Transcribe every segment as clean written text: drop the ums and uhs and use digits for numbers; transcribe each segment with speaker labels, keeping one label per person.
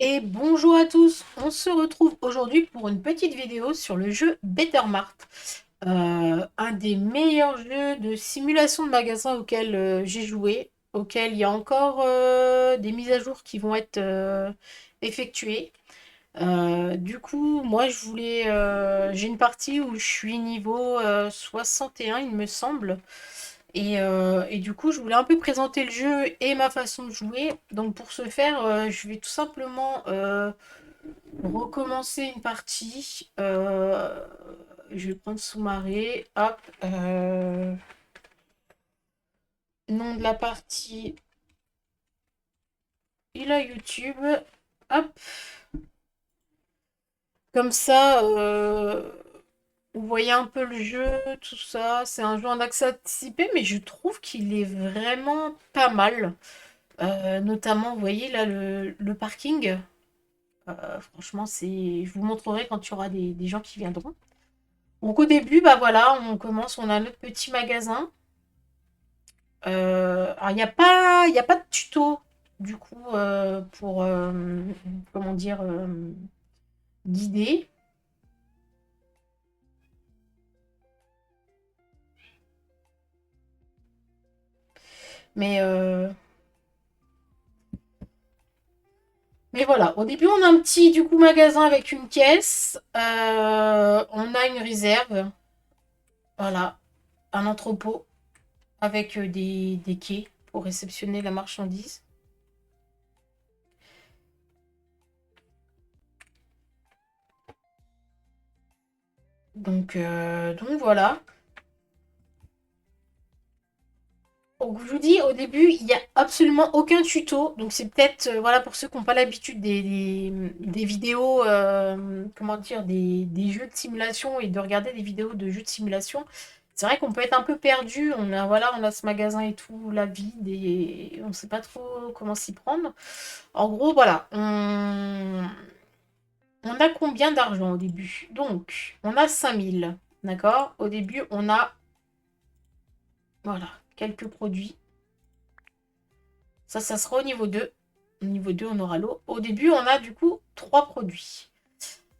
Speaker 1: Et bonjour à tous, on se retrouve aujourd'hui pour une petite vidéo sur le jeu Bettermart. Un des meilleurs jeux de simulation de magasin auquel j'ai joué, auquel il y a encore des mises à jour qui vont être effectuées. Du coup, moi j'ai une partie où je suis niveau 61 il me semble. Et du coup, je voulais un peu présenter le jeu et ma façon de jouer. Donc pour ce faire, je vais tout simplement recommencer une partie. Je vais prendre sous-marée. Hop. Nom de la partie. Il a YouTube. Hop. Comme ça, vous voyez un peu le jeu, tout ça. C'est un jeu en accès anticipé, mais je trouve qu'il est vraiment pas mal. Notamment, vous voyez là le parking. Franchement, je vous montrerai quand il y aura des gens qui viendront. Donc au début, bah voilà, on commence, on a notre petit magasin. Alors il y a pas de tuto du coup pour comment dire guider. Mais euh, mais voilà, au début on a un petit du coup magasin avec une caisse. On a une réserve, voilà, un entrepôt avec des quais pour réceptionner la marchandise. Donc voilà. Donc, je vous dis, au début, il n'y a absolument aucun tuto. Donc, c'est peut-être, voilà, pour ceux qui n'ont pas l'habitude des vidéos, comment dire, des jeux de simulation et de regarder des vidéos de jeux de simulation. C'est vrai qu'on peut être un peu perdu. Voilà, on a ce magasin et tout, la vide, et on ne sait pas trop comment s'y prendre. En gros, voilà, on a combien d'argent au début? Donc, on a 5 000, d'accord? Au début, on a, voilà, quelques produits. Ça sera au niveau 2. Au niveau 2, on aura l'eau. Au début, on a du coup 3 produits.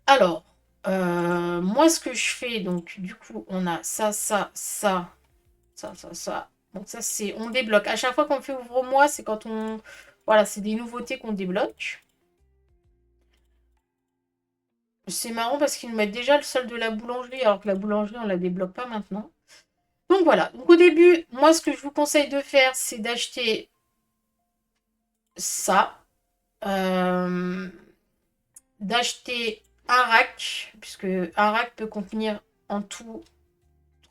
Speaker 1: Alors, moi, ce que je fais, donc, du coup, on a ça, ça, ça, ça, ça, ça. Donc, ça, c'est. On débloque. À chaque fois qu'on fait ouvre-moi, c'est quand on. Voilà, c'est des nouveautés qu'on débloque. C'est marrant parce qu'ils nous mettent déjà le solde de la boulangerie, alors que la boulangerie, on la débloque pas maintenant. Donc, voilà. Donc, au début, moi, ce que je vous conseille de faire, c'est d'acheter ça. Euh, D'acheter un rack, puisque un rack peut contenir en tout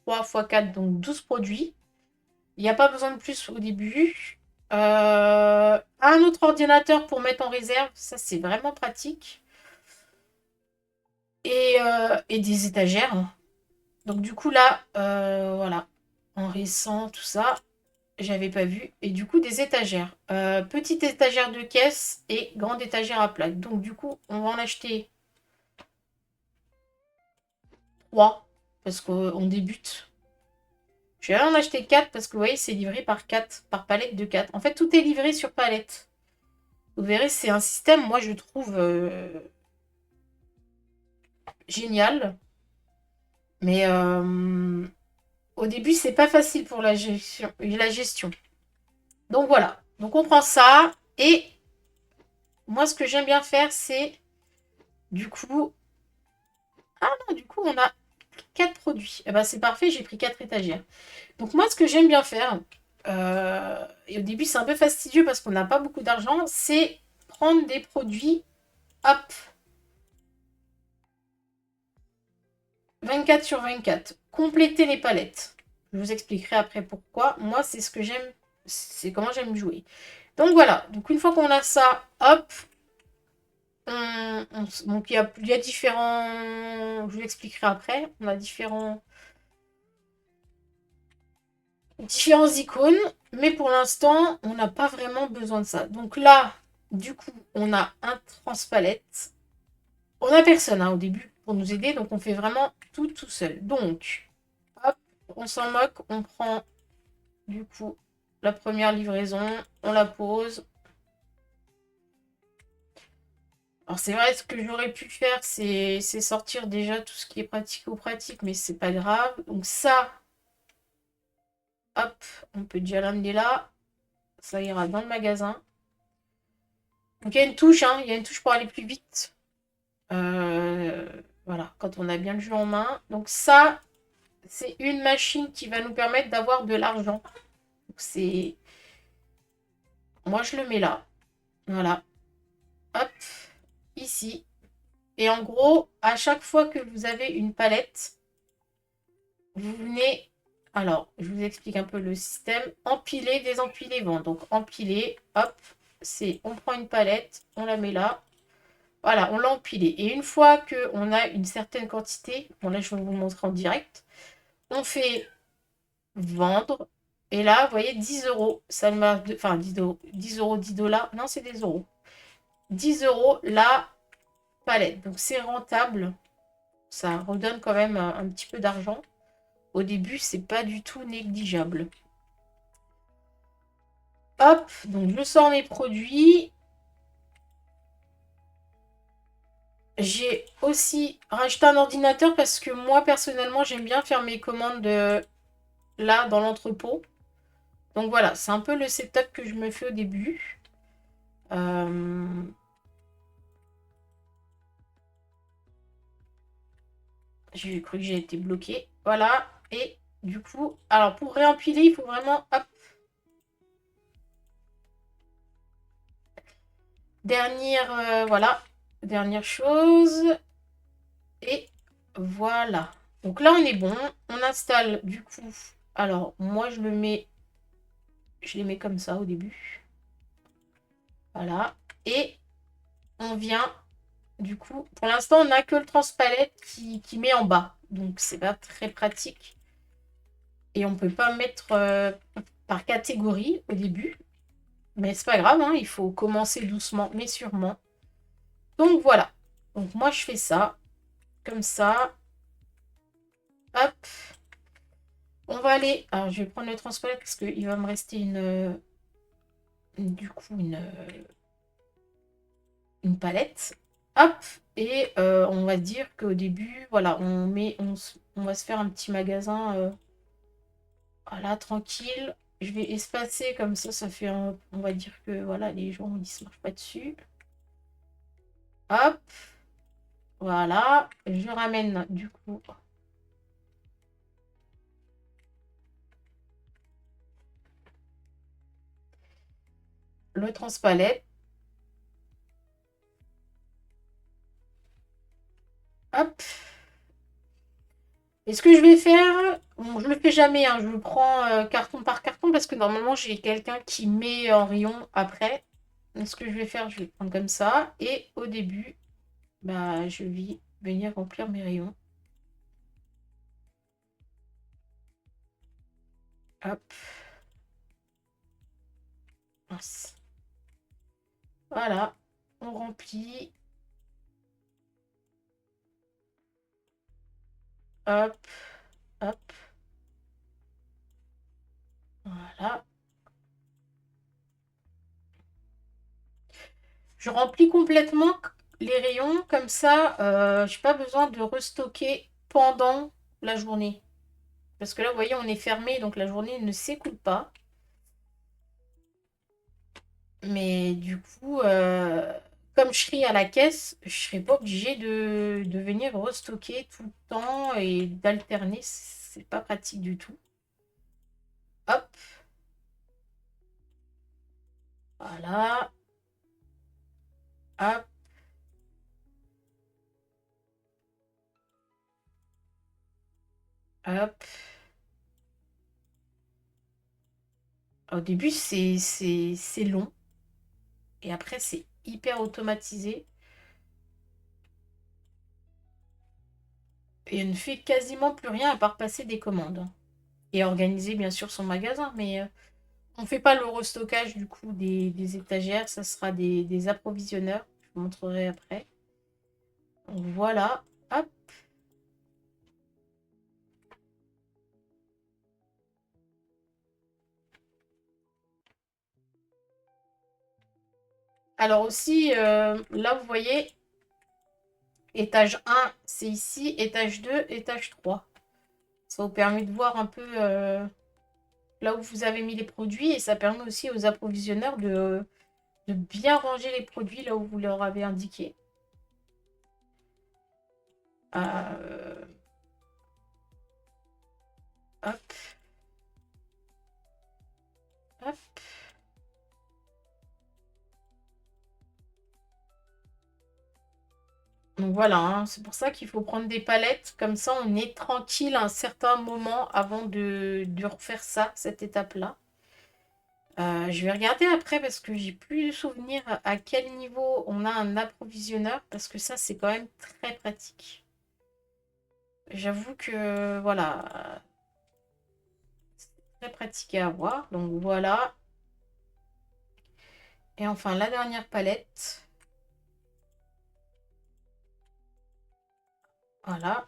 Speaker 1: 3 x 4, donc 12 produits. Il n'y a pas besoin de plus au début. Un autre ordinateur pour mettre en réserve, ça c'est vraiment pratique. Et des étagères. Donc du coup là, voilà, en récent, tout ça, j'avais pas vu. Et du coup des étagères. Petite étagère de caisse et grande étagère à plaque. Donc du coup, on va en acheter 3 parce qu'on débute. Je vais en acheter 4 parce que vous voyez, c'est livré par 4, par palette de 4. En fait, tout est livré sur palette. Vous verrez, c'est un système, moi, je trouve génial. Mais au début, c'est pas facile pour la gestion. Donc voilà. Donc on prend ça. Et moi, ce que j'aime bien faire, c'est du coup. Ah non, du coup, on a 4 produits. Eh ben, c'est parfait, j'ai pris 4 étagères. Donc moi, ce que j'aime bien faire, et au début c'est un peu fastidieux parce qu'on n'a pas beaucoup d'argent, c'est prendre des produits, hop, 24 sur 24, compléter les palettes. Je vous expliquerai après pourquoi. Moi, c'est ce que j'aime, c'est comment j'aime jouer. Donc voilà, donc une fois qu'on a ça, hop, donc il y a différents, je vous expliquerai après, on a différents icônes, mais pour l'instant, on n'a pas vraiment besoin de ça. Donc là, du coup, on a un transpalette. On n'a personne au début pour nous aider, donc on fait vraiment tout seul. Donc, hop, on s'en moque, on prend du coup la première livraison, on la pose. Alors c'est vrai, ce que j'aurais pu faire, c'est sortir déjà tout ce qui est pratico-pratique, mais c'est pas grave. Donc ça, hop, on peut déjà l'amener là. Ça ira dans le magasin. Donc il y a une touche, hein, il y a une touche pour aller plus vite. Voilà, quand on a bien le jeu en main. Donc ça, c'est une machine qui va nous permettre d'avoir de l'argent. Donc c'est... Moi, je le mets là. Voilà. Hop, ici. Et en gros, à chaque fois que vous avez une palette, vous venez... Alors, je vous explique un peu le système. Empiler, désempiler, vendre. Donc empiler, hop, c'est... On prend une palette, on la met là. Voilà, on l'a empilé. Et une fois qu'on a une certaine quantité, bon là je vais vous montrer en direct, on fait vendre. Et là, vous voyez, 10 euros. Ça m'a. Enfin, 10 euros, 10 euros, 10 dollars. Non, c'est des euros. 10 euros la palette. Donc c'est rentable. Ça redonne quand même un petit peu d'argent. Au début, c'est pas du tout négligeable. Hop, donc je sors mes produits. J'ai aussi racheté un ordinateur parce que moi, personnellement, j'aime bien faire mes commandes là, dans l'entrepôt. Donc voilà, c'est un peu le setup que je me fais au début. Euh, J'ai cru que j'ai été bloquée. Voilà. Et du coup, alors pour réempiler, il faut vraiment... Hop. Dernière, voilà. Dernière chose. Et voilà. Donc là, on est bon. On installe du coup... Alors, moi, je le mets... Je les mets comme ça au début. Voilà. Et on vient... Du coup, pour l'instant, on n'a que le transpalette qui met en bas. Donc, c'est pas très pratique. Et on peut pas mettre par catégorie au début. Mais c'est pas grave, hein, il faut commencer doucement, mais sûrement. Donc voilà. Donc moi, je fais ça. Comme ça. Hop. On va aller... Alors, je vais prendre le transpalette parce qu'il va me rester du coup, une palette. Hop. Et on va dire qu'au début, voilà, on va se faire un petit magasin... Voilà, tranquille. Je vais espacer comme ça fait un... On va dire que voilà, les gens ils se marchent pas dessus. Hop, voilà. Je ramène du coup le transpalette. Hop. Et ce que je vais faire, bon, je le fais jamais, hein, je le prends carton par carton parce que normalement j'ai quelqu'un qui met en rayon après. Donc, ce que je vais faire, je vais prendre comme ça. Et au début, bah, je vais venir remplir mes rayons. Hop. Mince. Voilà. On remplit. Hop. Hop. Voilà. Je remplis complètement les rayons. Comme ça, je n'ai pas besoin de restocker pendant la journée. Parce que là, vous voyez, on est fermé, donc la journée ne s'écoule pas. Mais du coup, comme je serai à la caisse, je ne serai pas obligée de venir restocker tout le temps et d'alterner. C'est pas pratique du tout. Hop, voilà. Hop, hop. Au début, c'est long. Et après, c'est hyper automatisé. Et elle ne fait quasiment plus rien à part passer des commandes. Et organiser bien sûr son magasin. Mais on ne fait pas le restockage du coup des étagères. Ça sera des approvisionneurs. Je vous montrerai après. Donc voilà. Hop. Alors aussi, là, vous voyez, étage 1, c'est ici, étage 2, étage 3. Ça vous permet de voir un peu là où vous avez mis les produits et ça permet aussi aux approvisionneurs de bien ranger les produits là où vous leur avez indiqué. Euh, hop, hop. Donc voilà, hein, c'est pour ça qu'il faut prendre des palettes. Comme ça, on est tranquille un certain moment avant de refaire ça, cette étape-là. Je vais regarder après parce que j'ai plus de souvenir à quel niveau on a un approvisionneur parce que ça, c'est quand même très pratique. J'avoue que voilà, c'est très pratique à avoir. Donc voilà. Et enfin, la dernière palette. Voilà.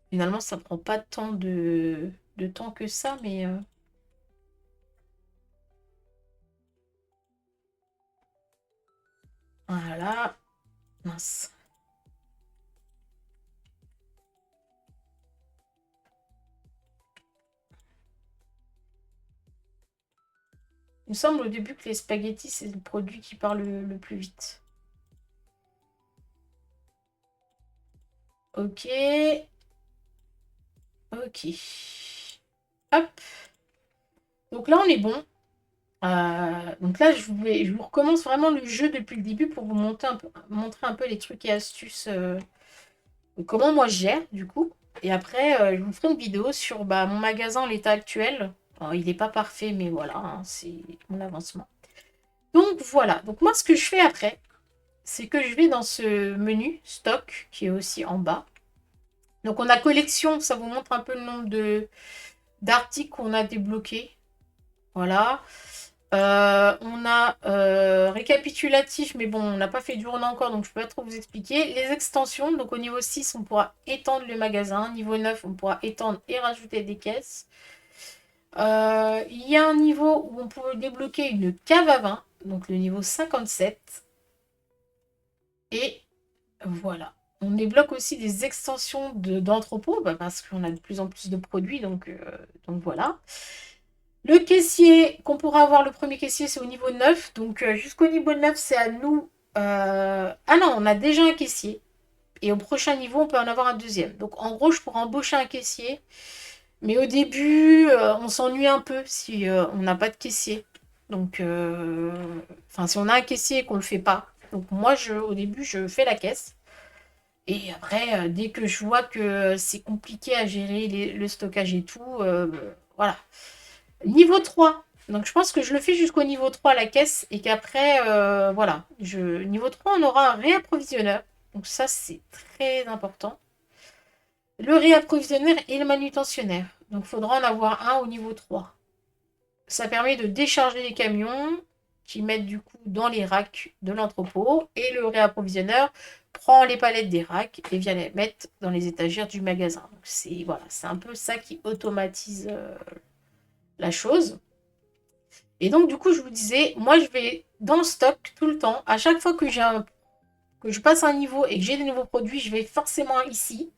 Speaker 1: Finalement, ça prend pas tant de temps que ça, mais voilà. Mince. Il me semble au début que les spaghettis, c'est le produit qui part le plus vite. Ok. Ok. Hop. Donc là, on est bon. Donc là, je vous recommence vraiment le jeu depuis le début pour vous montrer un peu les trucs et astuces. Comment moi je gère, du coup. Et après, je vous ferai une vidéo sur bah, mon magasin en l'état actuel. Alors, il n'est pas parfait, mais voilà, hein, c'est mon avancement. Donc voilà. Donc moi, ce que je fais après, c'est que je vais dans ce menu stock qui est aussi en bas. Donc on a collection, ça vous montre un peu le nombre d'articles qu'on a débloqués. Voilà. On a récapitulatif, mais bon, on n'a pas fait du journée encore, donc je ne peux pas trop vous expliquer. Les extensions, donc au niveau 6, on pourra étendre le magasin. Niveau 9, on pourra étendre et rajouter des caisses. Il y a un niveau où on peut débloquer une cave à vin, donc le niveau 57. Et voilà. On débloque aussi des extensions d'entrepôt, bah, parce qu'on a de plus en plus de produits, donc voilà. Le caissier qu'on pourra avoir, le premier caissier, c'est au niveau 9. Donc jusqu'au niveau 9, c'est à nous. Ah non, on a déjà un caissier. Et au prochain niveau, on peut en avoir un deuxième. Donc en gros, je pourrais embaucher un caissier. Mais au début, on s'ennuie un peu si on n'a pas de caissier. Donc, enfin, si on a un caissier et qu'on ne le fait pas. Donc moi, au début, je fais la caisse. Et après, dès que je vois que c'est compliqué à gérer le stockage et tout, voilà. Niveau 3. Donc je pense que je le fais jusqu'au niveau 3 la caisse et qu'après, voilà. Niveau 3, on aura un réapprovisionneur. Donc ça, c'est très important. Le réapprovisionneur et le manutentionnaire. Donc il faudra en avoir un au niveau 3. Ça permet de décharger les camions qui mettent du coup dans les racks de l'entrepôt et le réapprovisionneur prend les palettes des racks et vient les mettre dans les étagères du magasin. Donc c'est voilà, c'est un peu ça qui automatise la chose. Et donc du coup, je vous disais, moi je vais dans le stock tout le temps. À chaque fois que que je passe un niveau et que j'ai des nouveaux produits, je vais forcément ici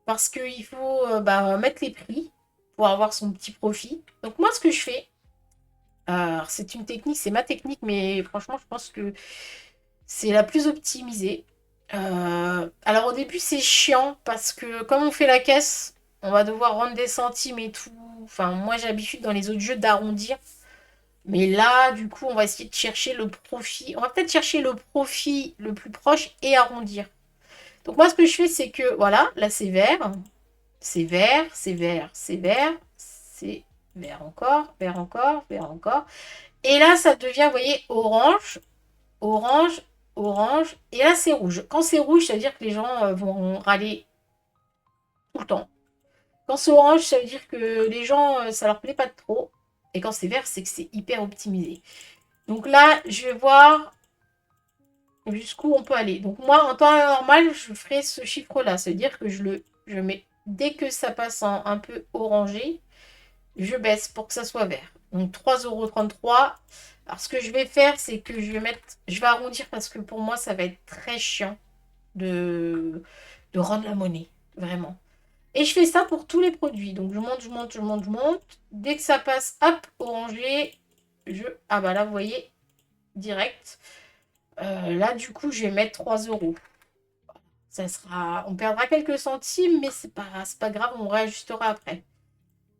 Speaker 1: parce qu'il faut bah, mettre les prix pour avoir son petit profit. Donc moi, ce que je fais, c'est une technique, c'est ma technique, mais franchement, je pense que c'est la plus optimisée. Alors au début, c'est chiant parce que comme on fait la caisse, on va devoir rendre des centimes et tout. Enfin, moi, j'ai l'habitude dans les autres jeux d'arrondir. Mais là, du coup, on va essayer de chercher le profit. On va peut-être chercher le profit le plus proche et arrondir. Donc moi, ce que je fais, c'est que, voilà, là, c'est vert. C'est vert, c'est vert, c'est vert. C'est vert encore, vert encore, vert encore. Et là, ça devient, vous voyez, orange, orange, orange. Et là, c'est rouge. Quand c'est rouge, ça veut dire que les gens vont râler tout le temps. Quand c'est orange, ça veut dire que les gens, ça leur plaît pas trop. Et quand c'est vert, c'est que c'est hyper optimisé. Donc là, je vais voir jusqu'où on peut aller. Donc moi, en temps normal, je ferai ce chiffre-là. C'est-à-dire que je mets, dès que ça passe en un peu orangé, je baisse pour que ça soit vert. Donc 3,33 €. Alors, ce que je vais faire, c'est que je vais arrondir parce que pour moi, ça va être très chiant de, de rendre la monnaie, vraiment. Et je fais ça pour tous les produits. Donc, je monte, je monte, je monte, je monte. Dès que ça passe, hop, orangé, ah bah là, vous voyez, direct. Là, du coup, je vais mettre 3 euros. Ça sera... On perdra quelques centimes, mais c'est pas grave, on réajustera après.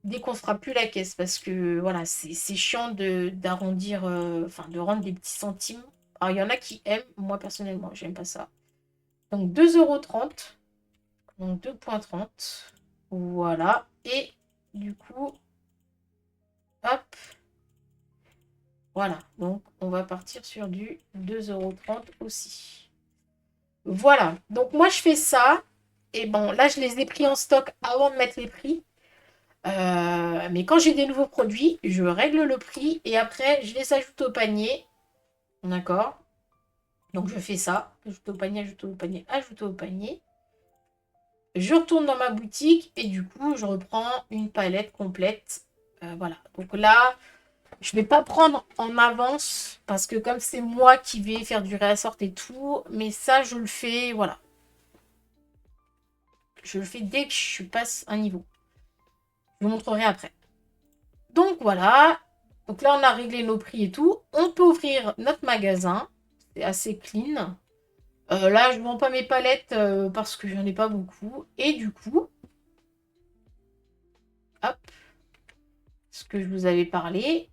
Speaker 1: Dès qu'on fera plus la caisse, parce que voilà, c'est chiant d'arrondir, enfin de rendre des petits centimes. Alors il y en a qui aiment, moi personnellement, j'aime pas ça. Donc 2,30 €, donc 2,30 €. Voilà. Et du coup, hop, voilà. Donc on va partir sur du 2,30 € aussi. Voilà. Donc moi je fais ça. Et bon, là je les ai pris en stock avant de mettre les prix. Mais quand j'ai des nouveaux produits, je règle le prix et après, je les ajoute au panier. D'accord? Donc, je fais ça. Ajoute au panier, ajoute au panier, ajoute au panier. Je retourne dans ma boutique et du coup, je reprends une palette complète. Voilà. Donc là, je vais pas prendre en avance parce que comme c'est moi qui vais faire du réassort et tout, mais ça, je le fais, voilà. Je le fais dès que je passe un niveau. Je vous montrerai après. Donc voilà. Donc là, on a réglé nos prix et tout. On peut ouvrir notre magasin. C'est assez clean. Là, je ne vends pas mes palettes parce que j'en ai pas beaucoup. Et du coup, hop, ce que je vous avais parlé,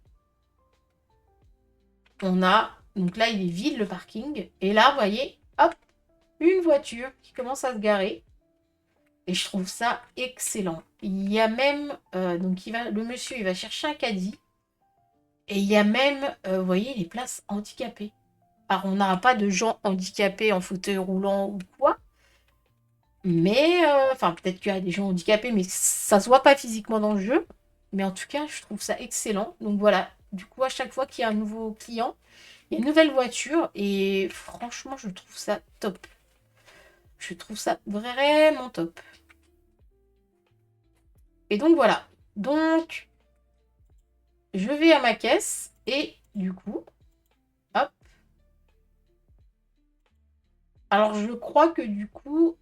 Speaker 1: on a... Donc là, il est vide le parking. Et là, vous voyez, hop, une voiture qui commence à se garer. Et je trouve ça excellent. Il y a même... donc le monsieur, il va chercher un caddie. Et il y a même, vous voyez, les places handicapées. Alors, on n'aura pas de gens handicapés en fauteuil roulant ou quoi. Mais, enfin, peut-être qu'il y a des gens handicapés, mais ça se voit pas physiquement dans le jeu. Mais en tout cas, je trouve ça excellent. Donc voilà, du coup, à chaque fois qu'il y a un nouveau client, il y a une nouvelle voiture. Et franchement, je trouve ça top. Je trouve ça vraiment top. Et donc voilà. Donc, je vais à ma caisse. Et du coup, hop. Alors, je crois que du coup...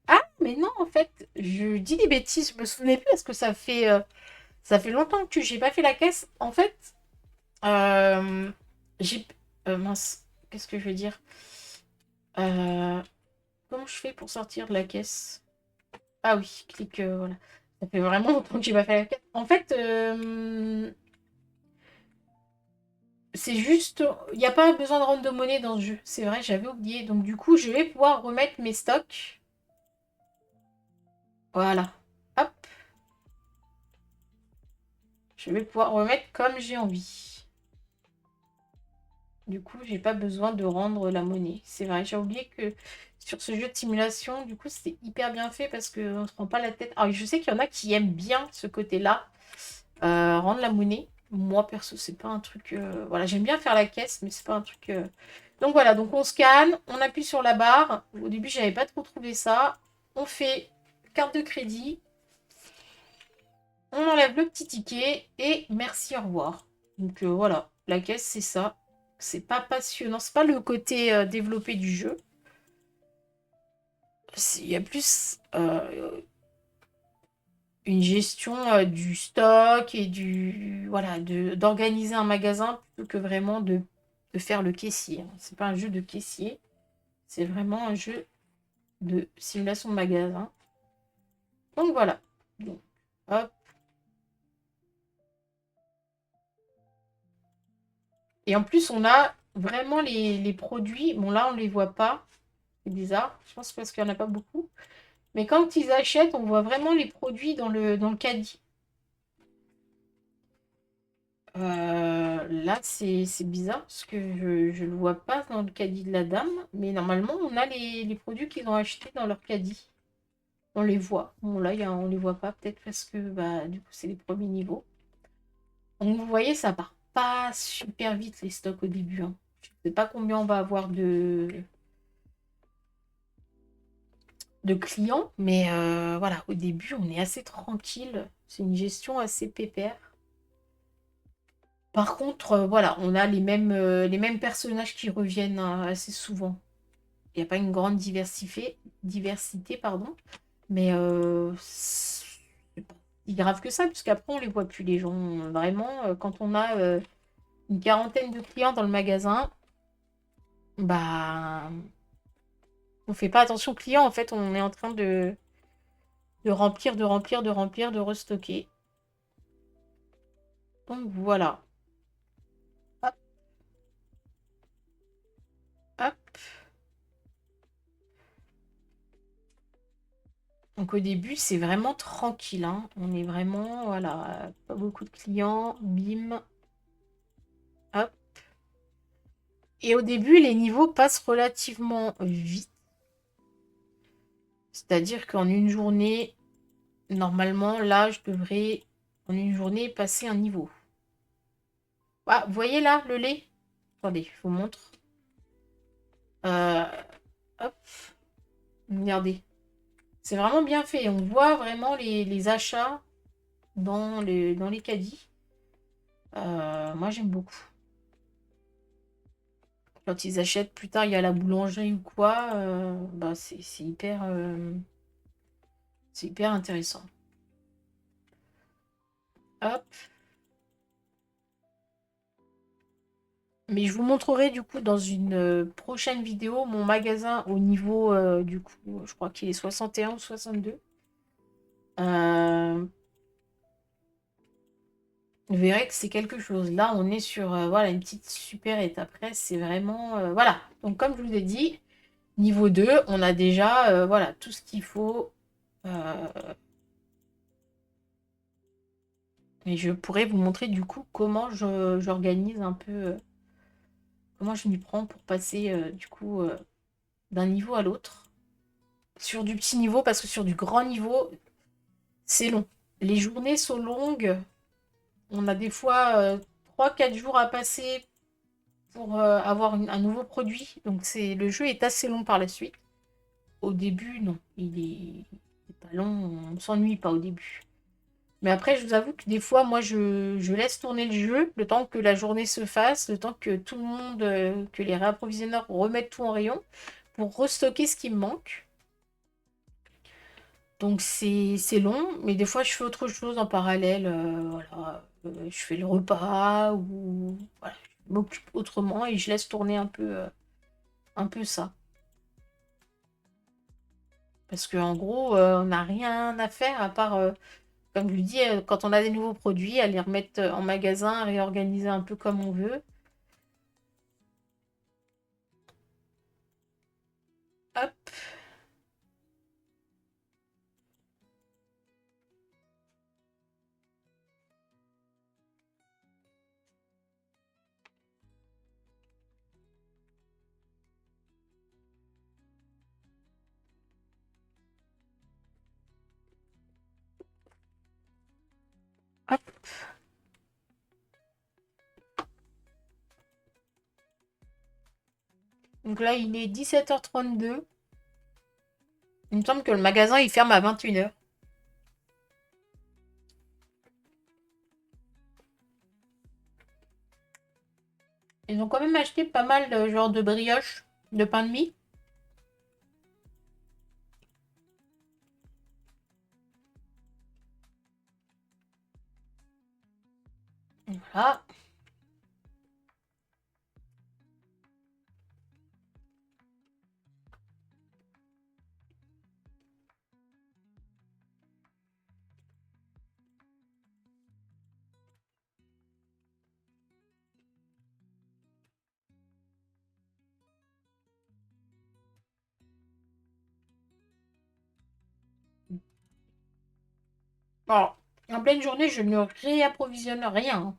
Speaker 1: Ah, mais non, en fait, je dis des bêtises. Je me souvenais plus parce que ça fait longtemps que j'ai pas fait la caisse. En fait, Euh, j'ai... mince, qu'est-ce que je veux dire? Euh, comment je fais pour sortir de la caisse? Ah oui, clique, voilà. Ça fait vraiment longtemps que j'ai pas fait la caisse. En fait, c'est juste... Il n'y a pas besoin de rendre de monnaie dans le jeu. C'est vrai, j'avais oublié. Donc du coup, je vais pouvoir remettre mes stocks. Voilà. Hop. Je vais pouvoir remettre comme j'ai envie. Du coup, j'ai pas besoin de rendre la monnaie. C'est vrai, j'ai oublié que sur ce jeu de simulation, du coup, c'est hyper bien fait parce qu'on ne se prend pas la tête. Alors, je sais qu'il y en a qui aiment bien ce côté-là, rendre la monnaie. Moi, perso, c'est pas un truc... Voilà, j'aime bien faire la caisse, mais c'est pas un truc... Donc voilà, donc on scanne, on appuie sur la barre. Au début, j'avais pas trop trouvé ça. On fait carte de crédit. On enlève le petit ticket et merci, au revoir. Donc voilà, la caisse, c'est ça. C'est pas passionnant, c'est pas le côté développé du jeu. Il y a plus une gestion du stock et voilà, d'organiser un magasin plutôt que vraiment de faire le caissier. C'est pas un jeu de caissier, c'est vraiment un jeu de simulation de magasin. Donc voilà. Donc, hop. Et en plus, on a vraiment les produits. Bon, là, on ne les voit pas. C'est bizarre. Je pense parce qu'il n'y en a pas beaucoup. Mais quand ils achètent, on voit vraiment les produits dans le caddie. Là, c'est bizarre parce que je ne le vois pas dans le caddie de la dame. Mais normalement, on a les produits qu'ils ont achetés dans leur caddie. On les voit. Bon, là, on les voit pas. Peut-être parce que bah, du coup, c'est les premiers niveaux. Donc, vous voyez, ça part pas super vite les stocks au début, hein. Je ne sais pas combien on va avoir de clients, mais voilà, au début, on est assez tranquille. C'est une gestion assez pépère. Par contre, voilà, on a les mêmes personnages qui reviennent assez souvent. Il n'y a pas une grande diversité, pardon. Mais c'est pas si grave que ça, puisqu'après, on les voit plus, les gens. Vraiment, quand on a une quarantaine de clients dans le magasin, bah, on fait pas attention aux clients. En fait, on est en train de remplir, de remplir, de remplir, de restocker. Donc voilà. Hop, hop. Donc au début, c'est vraiment tranquille, hein. On est vraiment, voilà, pas beaucoup de clients. Bim, hop. Et au début, les niveaux passent relativement vite. C'est-à-dire qu'en une journée, normalement, là, je devrais, en une journée, passer un niveau. Ah, vous voyez là, le lait? Attendez, je vous montre. Euh, hop, regardez. C'est vraiment bien fait. On voit vraiment les achats dans les caddies. Moi, j'aime beaucoup. Quand ils achètent plus tard, il y a la boulangerie ou quoi, bah c'est hyper intéressant. Hop. Mais je vous montrerai du coup dans une prochaine vidéo mon magasin au niveau du coup, je crois qu'il est 61 ou 62. Euh, vous verrez que c'est quelque chose. Là, on est sur voilà, une petite super étape. Après, c'est vraiment voilà. Donc comme je vous ai dit, niveau 2, on a déjà voilà, tout ce qu'il faut. Euh, et je pourrais vous montrer du coup comment j'organise un peu, comment je m'y prends pour passer du coup d'un niveau à l'autre. Sur du petit niveau, parce que sur du grand niveau, c'est long. Les journées sont longues. On a des fois 3-4 jours à passer pour avoir un nouveau produit. Donc le jeu est assez long par la suite. Au début, non. Il est pas long. On ne s'ennuie pas au début. Mais après, je vous avoue que des fois, moi, je laisse tourner le jeu le temps que la journée se fasse, le temps que tout le monde, que les réapprovisionneurs remettent tout en rayon pour restocker ce qui me manque. Donc c'est long, mais des fois je fais autre chose en parallèle. Voilà, je fais le repas ou voilà, je m'occupe autrement et je laisse tourner un peu ça. Parce qu'en gros, on n'a rien à faire à part, comme je vous dis, quand on a des nouveaux produits, à les remettre en magasin, à réorganiser un peu comme on veut. Hop, hop. Donc là, il est 17h32. Il me semble que le magasin il ferme à 21h. Ils ont quand même acheté pas mal de genre de brioches, de pain de mie. Voilà. Alors, en pleine journée, je ne réapprovisionne rien, hein.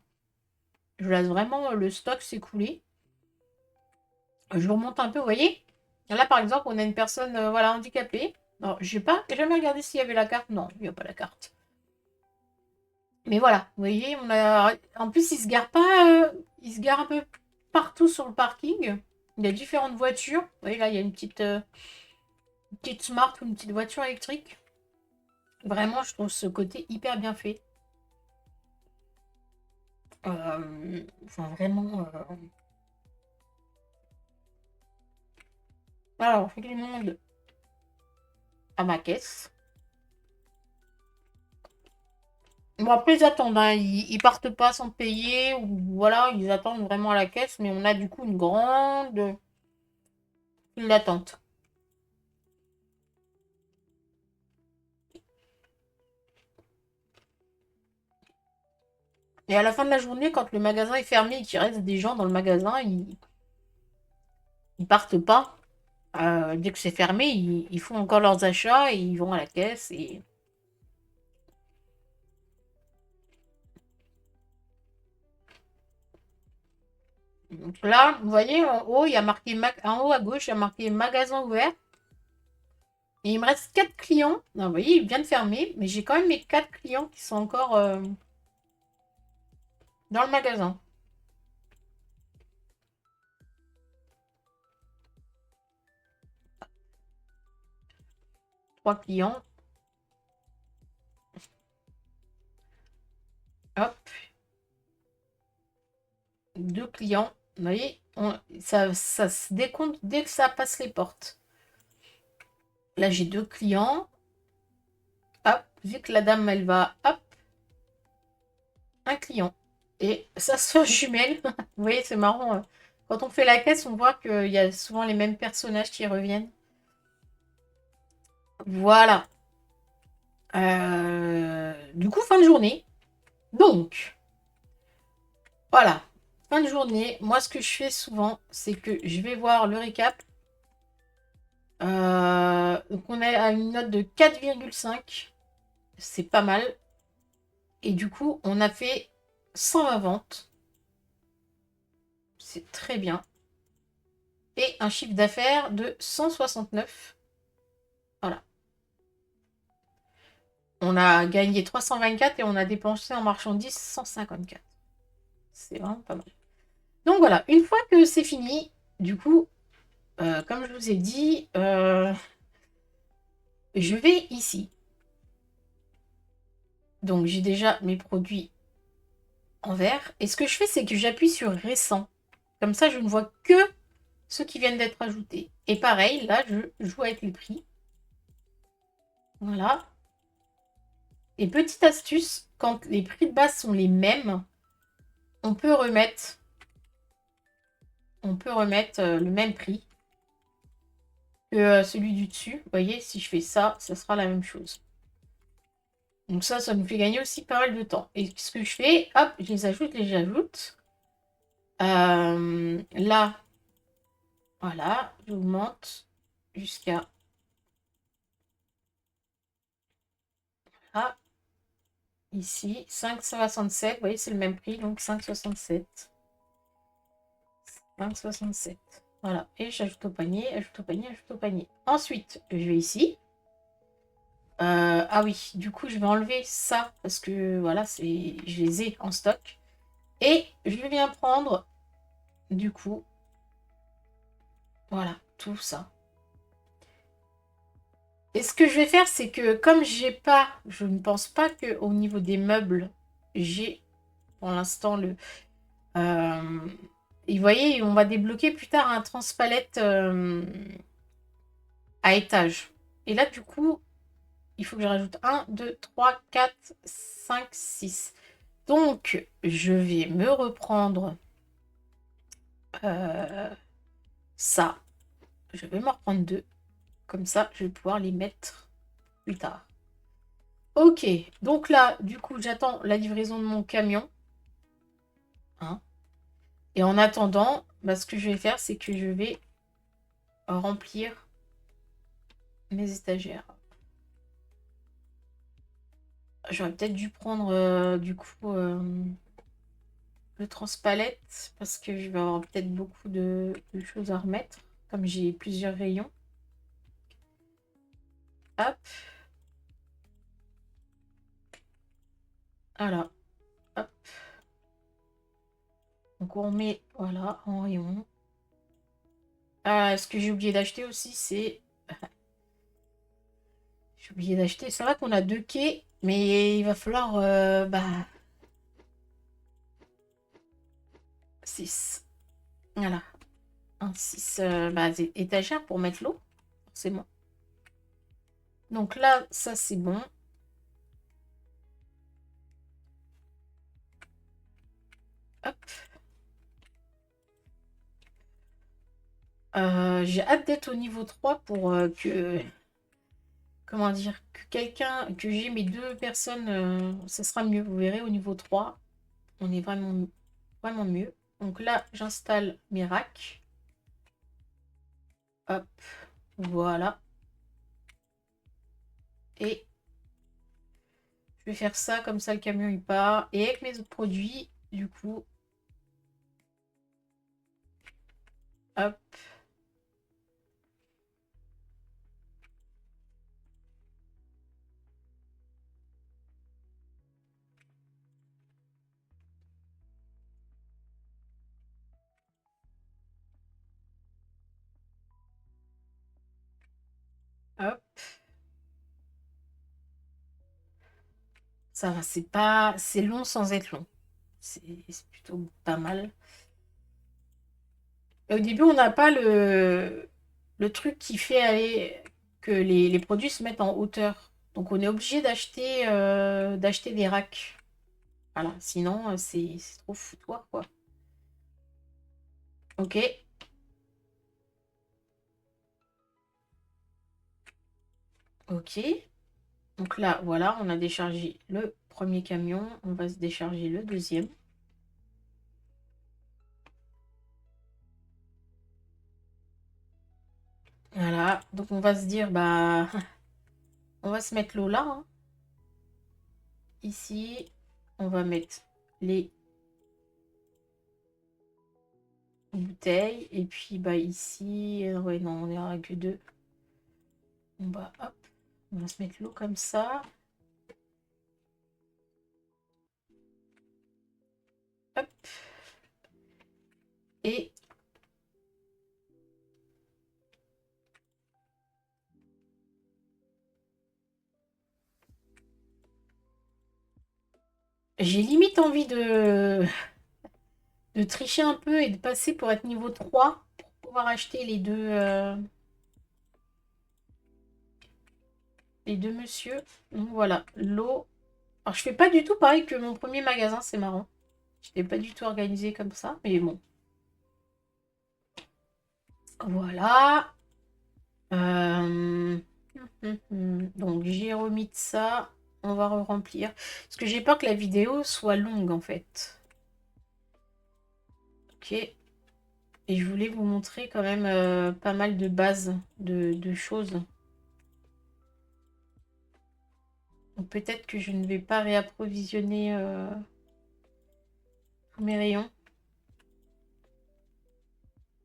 Speaker 1: Je laisse vraiment le stock s'écouler. Je remonte un peu, vous voyez? Là, par exemple, on a une personne voilà, handicapée. Alors, j'ai pas jamais regardé s'il y avait la carte. Non, il n'y a pas la carte. Mais voilà, vous voyez, on a. En plus, il se gare pas. Il se gare un peu partout sur le parking. Il y a différentes voitures. Vous voyez, là, il y a une petite Smart ou une petite voiture électrique. Vraiment, je trouve ce côté hyper bien fait. Enfin, vraiment. Alors, je demande à ma caisse. Bon, après, ils attendent, hein. Ils partent pas sans payer, ou voilà, ils attendent vraiment à la caisse, mais on a du coup une grande file d'attente. Et à la fin de la journée, quand le magasin est fermé et qu'il reste des gens dans le magasin, ils partent pas. Dès que c'est fermé, ils font encore leurs achats et ils vont à la caisse. Et donc là, vous voyez, en haut, il y a marqué en haut à gauche, il y a marqué magasin ouvert. Et il me reste 4 clients. Non, vous voyez, il vient de fermer, mais j'ai quand même mes 4 clients qui sont encore dans le magasin. 3 clients. Hop, 2 clients. Vous voyez, ça se décompte dès que ça passe les portes. Là, j'ai 2 clients. Hop, vu que la dame, elle va, hop, un client. Et ça se jumelle. Vous voyez, c'est marrant. Quand on fait la caisse, on voit qu'il y a souvent les mêmes personnages qui reviennent. Voilà. Du coup, fin de journée. Donc, voilà. Fin de journée. Moi, ce que je fais souvent, c'est que je vais voir le récap. Donc, on est à une note de 4,5. C'est pas mal. Et du coup, on a fait 120 ventes. C'est très bien. Et un chiffre d'affaires de 169. Voilà. On a gagné 324 et on a dépensé en marchandises 154. C'est vraiment pas mal. Donc voilà, une fois que c'est fini, du coup, comme je vous ai dit, je vais ici. Donc j'ai déjà mes produits en vert. Et ce que je fais, c'est que j'appuie sur récent. Comme ça, je ne vois que ceux qui viennent d'être ajoutés. Et pareil, là, je joue avec les prix. Voilà. Et petite astuce, quand les prix de base sont les mêmes, on peut remettre, le même prix que celui du dessus. Vous voyez, si je fais ça, ça sera la même chose. Donc ça nous fait gagner aussi pas mal de temps. Et ce que je fais, hop, je les ajoute. Là, voilà, j'augmente jusqu'à là, ici, 5,67. Vous voyez, c'est le même prix, donc 5,67. 5,67. Voilà, et j'ajoute au panier, ajoute au panier, ajoute au panier. Ensuite, je vais ici. Ah oui, du coup, je vais enlever ça parce que voilà, je les ai en stock. Et je viens prendre, du coup, voilà, tout ça. Et ce que je vais faire, c'est que comme je ne pense pas qu'au niveau des meubles, j'ai pour l'instant le. euh, et vous voyez, on va débloquer plus tard un transpalette à étage. Et là, du coup, il faut que je rajoute 1, 2, 3, 4, 5, 6. Donc, je vais me reprendre euh, ça. Je vais me reprendre 2. Comme ça, je vais pouvoir les mettre plus tard. Ok, donc là, du coup, j'attends la livraison de mon camion. Hein. Et en attendant, bah, ce que je vais faire, c'est que je vais remplir mes étagères. J'aurais peut-être dû prendre du coup le transpalette parce que je vais avoir peut-être beaucoup de choses à remettre, comme j'ai plusieurs rayons. Hop. Voilà. Hop. Donc on met voilà en rayon. Ah, ce que j'ai oublié d'acheter aussi, c'est. J'ai oublié d'acheter. C'est vrai qu'on a 2 quais, mais il va falloir bah, 6. Voilà. Un 6 étagère pour mettre l'eau, forcément. Donc là, ça c'est bon. Hop. J'ai hâte d'être au niveau 3 pour que... Comment dire? Que quelqu'un... Que j'ai mes 2 personnes, ça sera mieux. Vous verrez, au niveau 3, on est vraiment, vraiment mieux. Donc là, j'installe mes racks. Hop. Voilà. Et je vais faire ça, comme ça le camion il part. Et avec mes autres produits, du coup... Hop. Hop. Ça va, c'est pas... C'est long sans être long. C'est plutôt pas mal. Et au début, on n'a pas le truc qui fait aller que les produits se mettent en hauteur. Donc on est obligé d'acheter des racks. Voilà, sinon c'est trop foutoir, quoi. Ok, ok. Donc là, voilà, on a déchargé le premier camion. On va se décharger le deuxième. Voilà, donc on va se dire, bah, on va se mettre l'eau là, hein. Ici, on va mettre les bouteilles. Et puis, bah, ici, ouais, non, on n'ira que deux. Bon, bah, hop, on va se mettre l'eau comme ça. Hop. Et j'ai limite envie de tricher un peu et de passer pour être niveau 3 pour pouvoir acheter les deux monsieur. Donc voilà, l'eau. Alors je fais pas du tout pareil que mon premier magasin, c'est marrant. Je n'étais pas du tout organisé comme ça, mais bon. Voilà. Euh, Donc j'ai remis de ça. On va remplir. Parce que j'ai peur que la vidéo soit longue en fait. Ok. Et je voulais vous montrer quand même pas mal de bases de choses. Donc peut-être que je ne vais pas réapprovisionner tous mes rayons.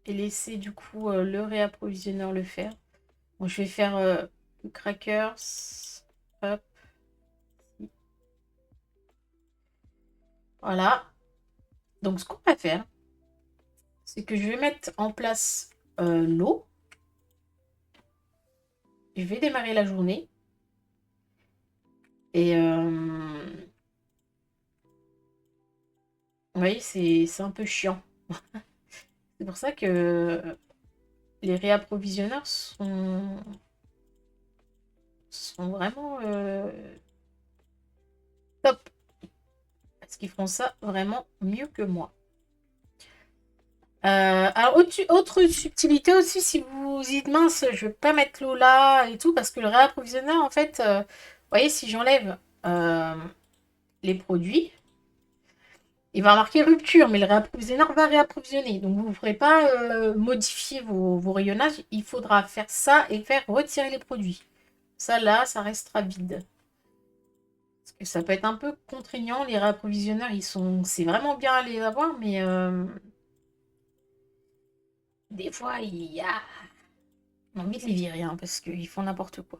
Speaker 1: Et laisser du coup le réapprovisionneur le faire. Bon, je vais faire le crackers. Hop. Voilà. Donc ce qu'on va faire, c'est que je vais mettre en place l'eau. Je vais démarrer la journée. Et vous voyez, c'est un peu chiant. C'est pour ça que les réapprovisionneurs sont vraiment top. Parce qu'ils font ça vraiment mieux que moi. Alors, autre subtilité aussi, si vous dites mince, je vais pas mettre l'eau là et tout, parce que le réapprovisionneur, en fait, vous voyez, si j'enlève les produits, il va marquer rupture, mais le réapprovisionneur va réapprovisionner. Donc, vous ne ferez pas modifier vos rayonnages, il faudra faire ça et faire retirer les produits. Ça, là, ça restera vide. Parce que ça peut être un peu contraignant, les réapprovisionneurs, c'est vraiment bien à les avoir, mais des fois, il y a... On a envie de les virer, hein, parce qu'ils font n'importe quoi.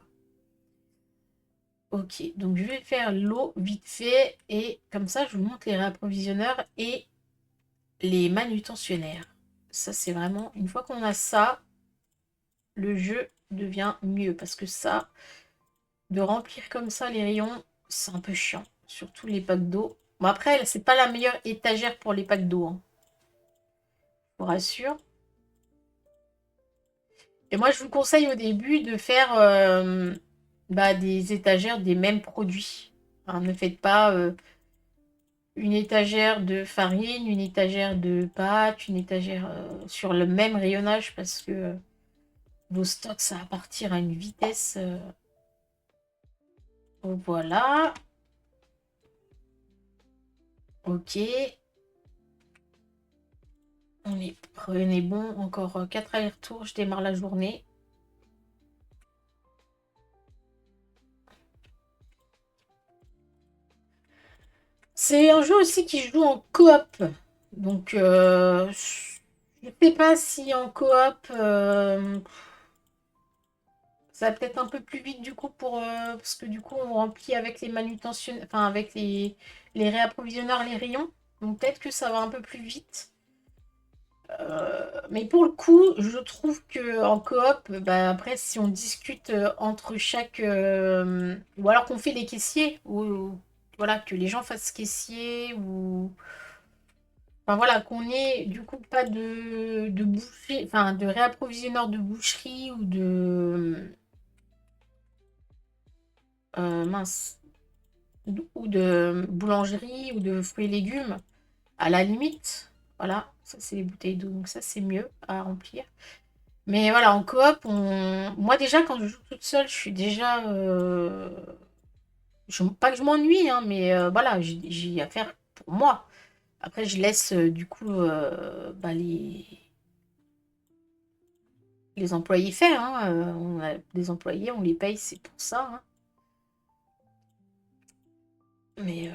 Speaker 1: Ok, donc je vais faire l'eau vite fait et comme ça je vous montre les réapprovisionneurs et les manutentionnaires. Ça c'est vraiment, une fois qu'on a ça, le jeu devient mieux parce que ça, de remplir comme ça les rayons, c'est un peu chiant, surtout les packs d'eau. Bon après, c'est pas la meilleure étagère pour les packs d'eau, hein. je vous rassure. Et moi, je vous conseille au début de faire des étagères des mêmes produits. Hein, ne faites pas une étagère de farine, une étagère de pâtes, une étagère sur le même rayonnage parce que vos stocks, ça va partir à une vitesse. Voilà. Ok. On est bon. Encore 4 allers-retours. Je démarre la journée. C'est un jeu aussi qui joue en coop. Donc, je sais pas si en coop, ça va peut-être un peu plus vite du coup parce que du coup on remplit avec les manutentionnaires, enfin avec les réapprovisionneurs les rayons. Donc peut-être que ça va un peu plus vite. Mais pour le coup, je trouve que en coop, après si on discute entre chaque, ou alors qu'on fait les caissiers, ou voilà que les gens fassent caissier ou enfin voilà, qu'on ait du coup pas de boucher, enfin de réapprovisionneur de boucherie ou de mince ou de boulangerie ou de fruits et légumes à la limite. Voilà, ça c'est les bouteilles d'eau, donc ça c'est mieux à remplir. Mais voilà, en coop, moi déjà quand je joue toute seule, je suis déjà pas que je m'ennuie, hein, mais voilà, j'ai à faire pour moi. Après, je laisse du coup les employés faire. Hein. On a des employés, on les paye, c'est pour ça. Hein. Mais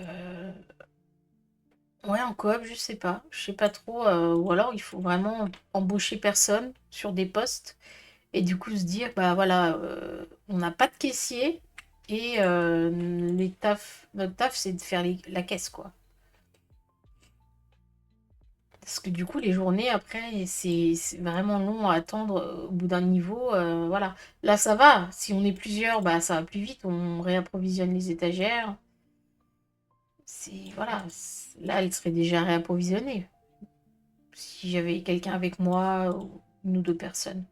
Speaker 1: ouais, en coop, je sais pas. Je sais pas trop. Ou alors, il faut vraiment embaucher personne sur des postes. Et du coup, se dire, bah voilà, on n'a pas de caissier. Et notre taf, c'est de faire la caisse, quoi. Parce que du coup, les journées après, c'est vraiment long à attendre au bout d'un niveau. Voilà. Là, ça va. Si on est plusieurs, bah, ça va plus vite. On réapprovisionne les étagères. Voilà. Là, elle serait déjà réapprovisionnée. Si j'avais quelqu'un avec moi, ou une ou deux personnes.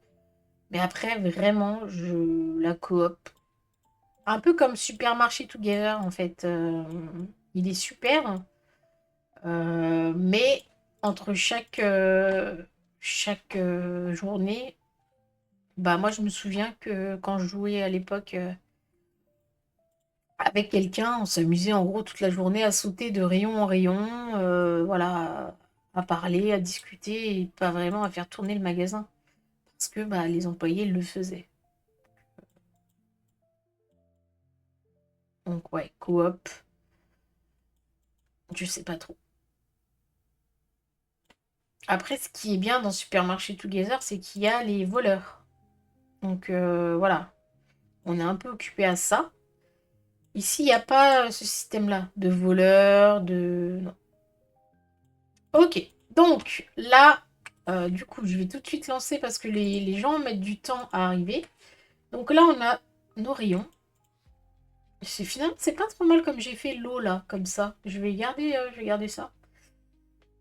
Speaker 1: Mais après, vraiment, la coop. Un peu comme Supermarché Together, en fait. Il est super. Mais entre chaque journée, bah moi je me souviens que quand je jouais à l'époque avec quelqu'un, on s'amusait en gros toute la journée à sauter de rayon en rayon, voilà, à parler, à discuter et pas vraiment à faire tourner le magasin. Parce que bah, les employés le faisaient. Donc ouais, coop, je sais pas trop. Après, ce qui est bien dans Supermarché Together, c'est qu'il y a les voleurs. Donc voilà, on est un peu occupé à ça. Ici, il n'y a pas ce système-là de voleurs, de... Non. Ok, donc là, du coup, je vais tout de suite lancer parce que les gens mettent du temps à arriver. Donc là, on a nos rayons. Finalement, c'est pas trop mal comme j'ai fait l'eau là, comme ça. Je vais garder ça.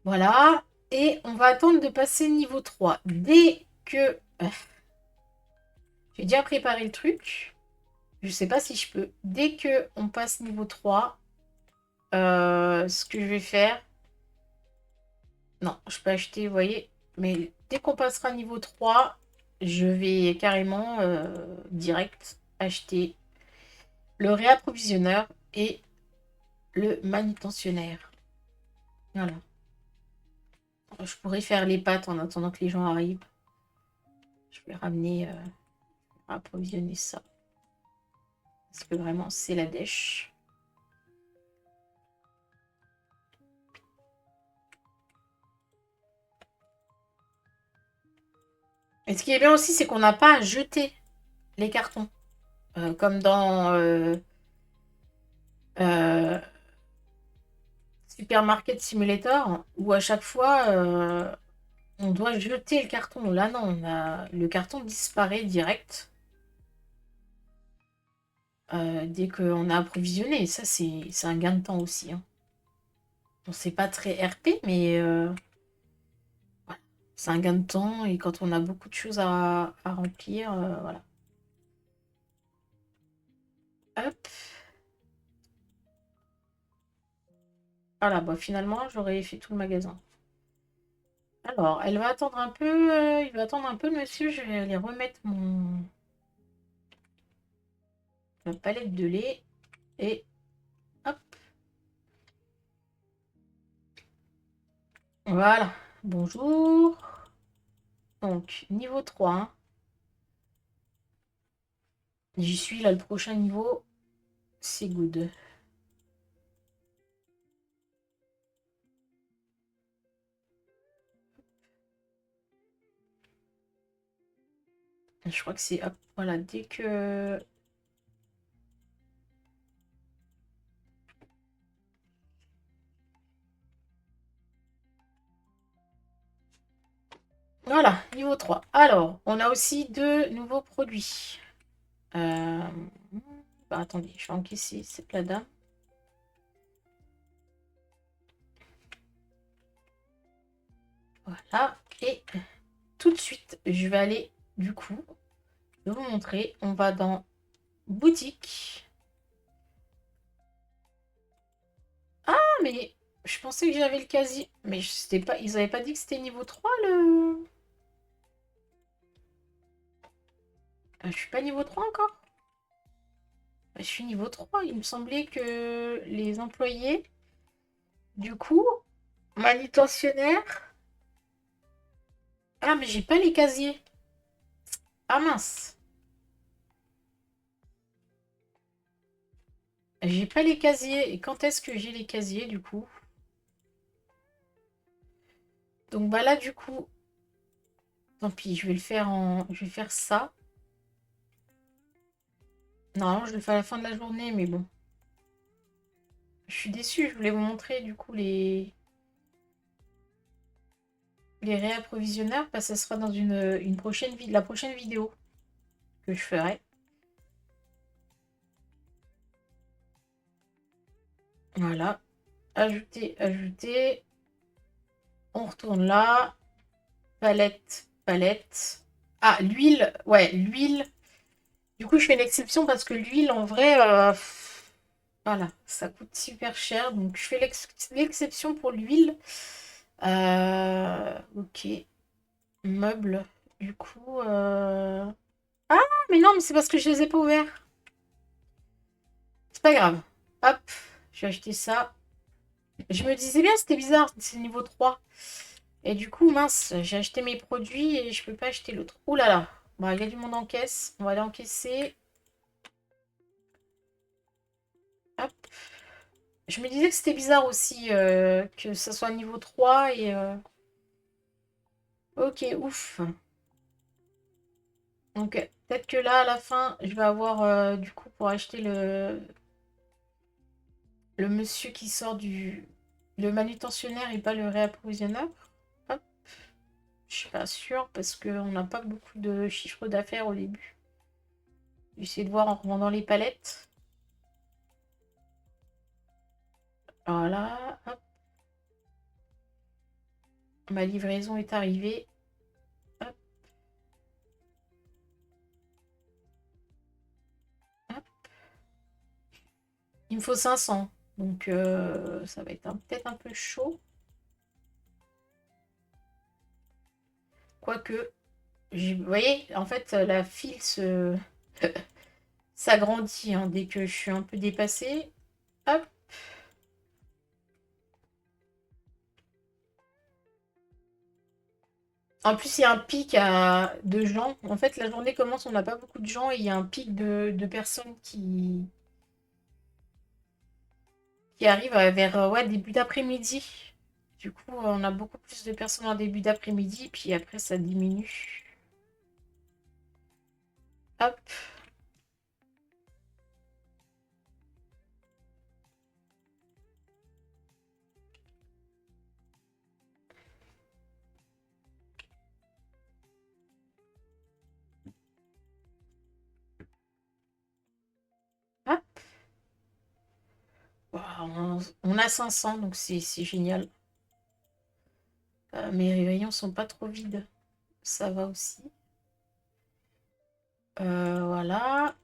Speaker 1: Voilà. Et on va attendre de passer niveau 3. Dès que... j'ai déjà préparé le truc. Je sais pas si je peux. Dès que on passe niveau 3, ce que je vais faire... Non, je peux acheter, vous voyez. Mais dès qu'on passera niveau 3, je vais carrément direct acheter le réapprovisionneur et le manutentionnaire. Voilà. Je pourrais faire les pâtes en attendant que les gens arrivent. Je vais ramener, approvisionner ça. Parce que vraiment, c'est la dèche. Et ce qui est bien aussi, c'est qu'on n'a pas à jeter les cartons. Comme dans euh, Supermarket Simulator, où à chaque fois, on doit jeter le carton. Là, non, le carton disparaît direct dès qu'on a approvisionné. Et ça, c'est un gain de temps aussi. Hein. Bon, c'est pas très RP, mais voilà. C'est un gain de temps et quand on a beaucoup de choses à remplir, voilà. Hop. Voilà, bah finalement, j'aurais fait tout le magasin. Alors, elle va attendre un peu, il va attendre un peu, monsieur. Je vais aller remettre ma palette de lait et hop. Voilà. Bonjour. Donc, niveau 3, hein. J'y suis là, le prochain niveau, c'est good. Je crois que c'est hop, voilà, dès que. Voilà, niveau 3. Alors, on a aussi deux nouveaux produits. Euh, Bah, attendez, je vais encaisser cette la dame. Voilà. Et tout de suite, je vais aller, du coup, je vais vous montrer. On va dans boutique. Ah, mais je pensais que j'avais le quasi. Mais c'était pas. Ils avaient pas dit que c'était niveau 3 le. Je suis pas niveau 3 encore. Je suis niveau 3. Il me semblait que les employés, du coup, manutentionnaires. Ah, mais j'ai pas les casiers. Ah mince. J'ai pas les casiers. Et quand est-ce que j'ai les casiers, du coup? Donc bah là, du coup, tant pis, je vais le faire en. Je vais faire ça. Normalement, je le fais à la fin de la journée, mais bon. Je suis déçue, je voulais vous montrer du coup les réapprovisionneurs, parce que ça sera dans une prochaine la prochaine vidéo que je ferai. Voilà. Ajouter, ajouter. On retourne là. Palette, palette. Ah, l'huile. Ouais, l'huile. Du coup, je fais une exception parce que l'huile, en vrai, voilà, ça coûte super cher. Donc, je fais l'exception pour l'huile. Ok. Meubles. Du coup, ah, mais non, mais c'est parce que je les ai pas ouverts. C'est pas grave. Hop, j'ai acheté ça. Je me disais bien, c'était bizarre, c'est niveau 3. Et du coup, mince, j'ai acheté mes produits et je peux pas acheter l'autre. Ouh là là. Bon, il y a du monde en caisse. On va aller encaisser. Hop. Je me disais que c'était bizarre aussi que ça soit niveau 3 et... Ok, ouf. Donc, peut-être que là, à la fin, je vais avoir, du coup, pour acheter le monsieur qui sort du... Le manutentionnaire et pas le réapprovisionneur. Hop. Je suis pas sûre parce qu'on n'a pas beaucoup de chiffre d'affaires au début. J'essaie de voir en revendant les palettes. Voilà. Hop. Ma livraison est arrivée. Hop, hop. Il me faut 500. Donc ça va être peut-être un peu chaud. Quoique, vous voyez, en fait, la file s'agrandit hein, dès que je suis un peu dépassée. Hop. En plus, il y a un pic de gens. En fait, la journée commence, on n'a pas beaucoup de gens et il y a un pic de personnes qui arrivent vers ouais, début d'après-midi. Du coup, on a beaucoup plus de personnes en début d'après-midi, puis après, ça diminue. Hop, hop. Voilà, on a 500, donc c'est génial. Mes rayons sont pas trop vides. Ça va aussi. Voilà.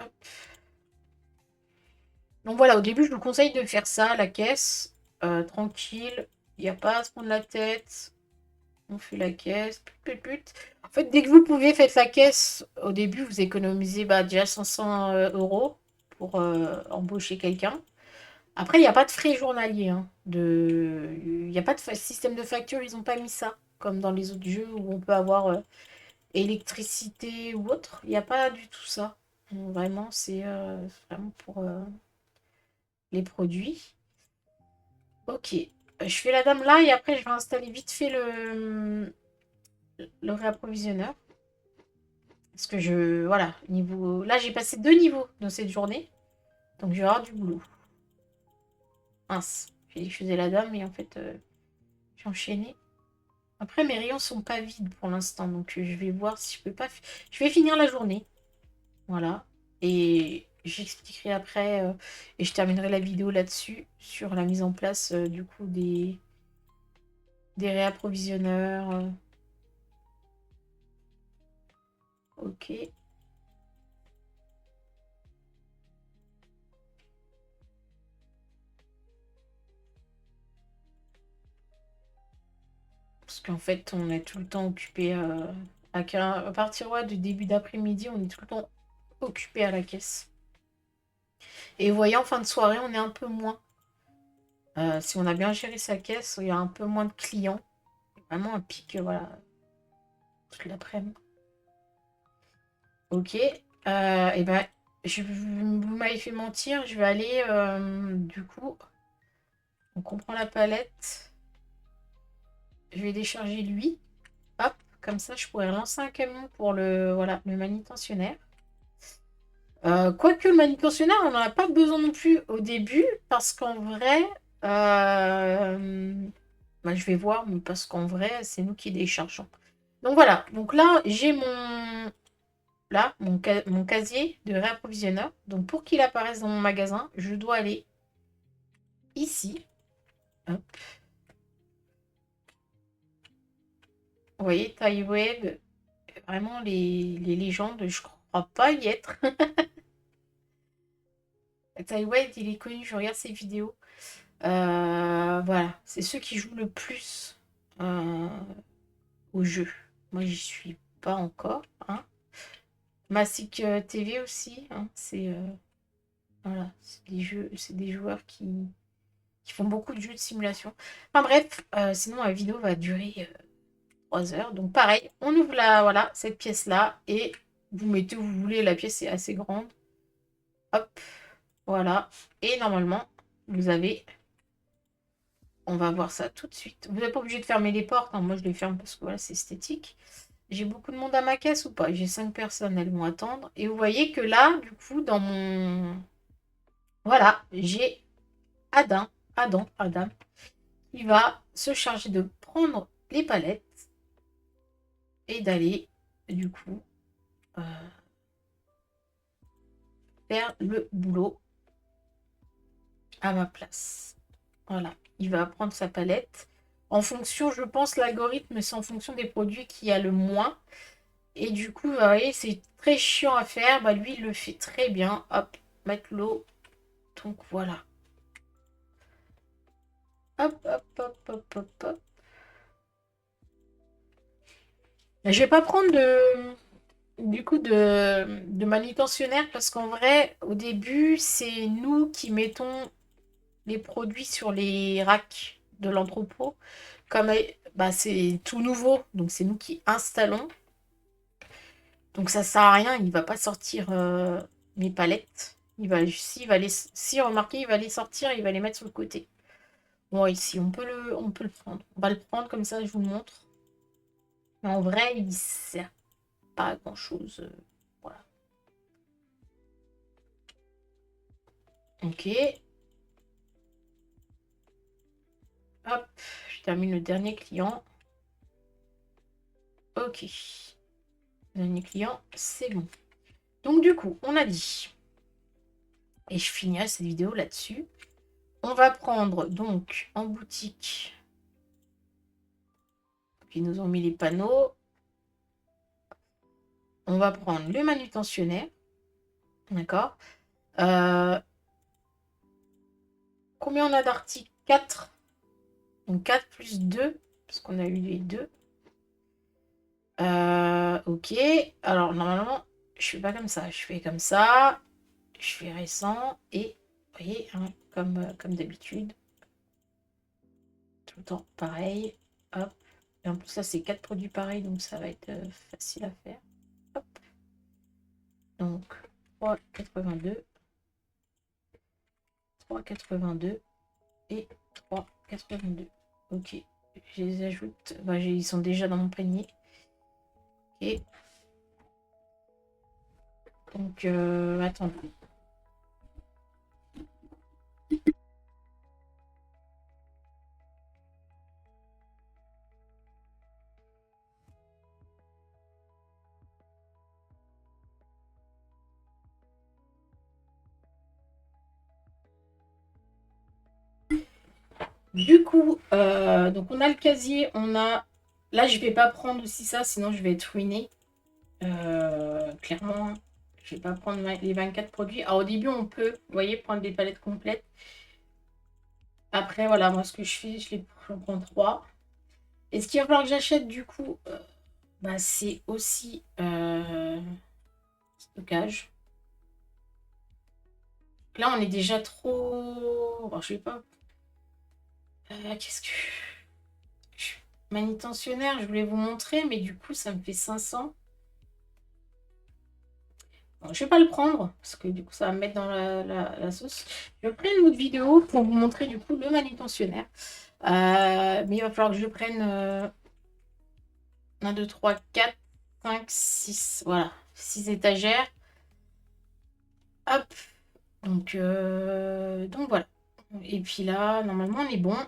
Speaker 1: Hop. Donc voilà, au début, je vous conseille de faire ça, la caisse. Tranquille. Il n'y a pas à se prendre la tête. On fait la caisse. Put, put, put. En fait, dès que vous pouvez, faites la caisse. Au début, vous économisez déjà 500 euros pour embaucher quelqu'un. Après, il n'y a pas de frais journaliers. Hein, Il n'y a pas de système de facture, ils n'ont pas mis ça. Comme dans les autres jeux où on peut avoir électricité ou autre. Il n'y a pas du tout ça. Donc, vraiment, c'est vraiment pour les produits. Ok. Je fais la dame là et après, je vais installer vite fait le réapprovisionneur. Parce que je... Voilà, niveau... Là, j'ai passé 2 niveaux dans cette journée. Donc, je vais avoir du boulot. Mince. J'ai dit que je faisais la dame et en fait, j'ai enchaîné. Après, mes rayons sont pas vides pour l'instant. Donc, je vais voir si je peux pas... Je vais finir la journée. Voilà. Et j'expliquerai après. Et je terminerai la vidéo là-dessus. Sur la mise en place, du coup, des réapprovisionneurs. Ok. Parce qu'en fait, on est tout le temps occupé à partir du début d'après-midi, on est tout le temps occupé à la caisse. Et vous voyez, en fin de soirée, on est un peu moins. Si on a bien géré sa caisse, il y a un peu moins de clients. Vraiment un pic, voilà, toute l'après-midi. Ok. Et ben, vous m'avez fait mentir. Je vais aller, du coup, on comprend la palette. Je vais décharger lui. Hop, comme ça, je pourrais lancer un camion pour voilà, le manutentionnaire. Quoique le manutentionnaire, on n'en a pas besoin non plus au début, parce qu'en vrai, bah, je vais voir, mais parce qu'en vrai, c'est nous qui déchargeons. Donc voilà, donc là, j'ai mon casier de réapprovisionneur. Donc pour qu'il apparaisse dans mon magasin, je dois aller ici. Hop. Vous voyez, taille web, vraiment les légendes, je crois pas y être. Taille web, il est connu, je regarde ses vidéos. Voilà, c'est ceux qui jouent le plus au jeu. Moi, j'y suis pas encore. Hein. Massic TV aussi, hein, c'est voilà, c'est des joueurs qui font beaucoup de jeux de simulation. Enfin bref, sinon la vidéo va durer 3 heures. Donc pareil, on ouvre voilà, cette pièce-là et vous mettez où vous voulez. La pièce est assez grande. Hop, voilà. Et normalement, vous avez... On va voir ça tout de suite. Vous n'êtes pas obligé de fermer les portes. Hein. Moi, je les ferme parce que voilà, c'est esthétique. J'ai beaucoup de monde à ma caisse ou pas? J'ai 5 personnes, elles vont attendre. Et vous voyez que là, du coup, dans mon... Voilà, j'ai Adam, qui va se charger de prendre les palettes et d'aller, du coup, euh, faire le boulot à ma place. Voilà, il va prendre sa palette. En fonction, je pense, l'algorithme, c'est en fonction des produits qu'il y a le moins. Et du coup, vous voyez, c'est très chiant à faire. Bah, lui, il le fait très bien. Hop, mettre l'eau. Donc, voilà. Hop, hop, hop, hop, hop, hop. Je vais pas prendre du coup, de manutentionnaire parce qu'en vrai, au début, c'est nous qui mettons les produits sur les racks de l'entrepôt. Comme bah, c'est tout nouveau, donc c'est nous qui installons. Donc ça sert à rien, il va pas sortir mes palettes. Si remarquez, il va les sortir, il va les mettre sur le côté. Bon, ici, on peut le prendre. On va le prendre comme ça, je vous le montre. Mais en vrai, il sert pas à grand chose. Voilà. Ok. Hop, je termine le dernier client. Ok. Dernier client, c'est bon. Donc du coup, on a dit, et je finirai cette vidéo là-dessus, On va prendre donc en boutique. Ils nous ont mis les panneaux. On va prendre le manutentionnaire. D'accord. Combien on a d'articles? 4. Donc 4 plus 2, parce qu'on a eu les 2. Ok. Alors, normalement, je fais pas comme ça. Je fais comme ça. Je fais récent. Et, vous voyez, hein, comme d'habitude. Tout le temps pareil. Hop. Et en plus, ça, c'est 4 produits pareils, donc ça va être facile à faire. Hop. Donc, 3,82. 3,82 et 3,82. Ok. Je les ajoute. Bah, ils sont déjà dans mon panier. Et donc, attendez. Du coup, donc on a le casier, on a... Là, je vais pas prendre aussi ça, sinon je vais être ruinée. Clairement, je vais pas prendre les 24 produits. Alors au début, on peut, vous voyez, prendre des palettes complètes. Après, voilà, moi, ce que je fais, j'en prends 3. Et ce qu'il va falloir que j'achète, du coup, bah, c'est aussi stockage. Là, on est déjà trop... Alors, je vais pas... qu'est-ce que... Manutentionnaire, je voulais vous montrer, mais du coup, ça me fait 500. Bon, je vais pas le prendre, parce que du coup, ça va me mettre dans la sauce. Je ferai une autre vidéo pour vous montrer, du coup, le manutentionnaire. Mais il va falloir que je prenne 1, 2, 3, 4, 5, 6. Voilà, 6 étagères. Hop. Donc voilà. Et puis là, normalement, on est bon.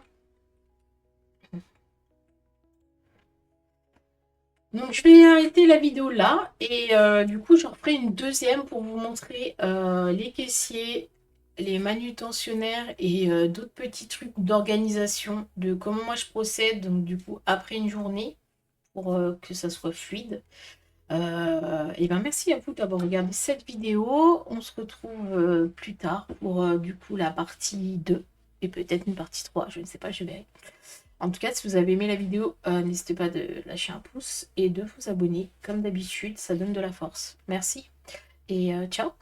Speaker 1: Donc je vais arrêter la vidéo là et du coup je referai une deuxième pour vous montrer les caissiers, les manutentionnaires et d'autres petits trucs d'organisation de comment moi je procède donc du coup après une journée pour que ça soit fluide. Et ben merci à vous d'avoir regardé cette vidéo. On se retrouve plus tard pour du coup la partie 2 et peut-être une partie 3, je ne sais pas, je verrai. En tout cas, si vous avez aimé la vidéo, n'hésitez pas de lâcher un pouce et de vous abonner. Comme d'habitude, ça donne de la force. Merci et ciao!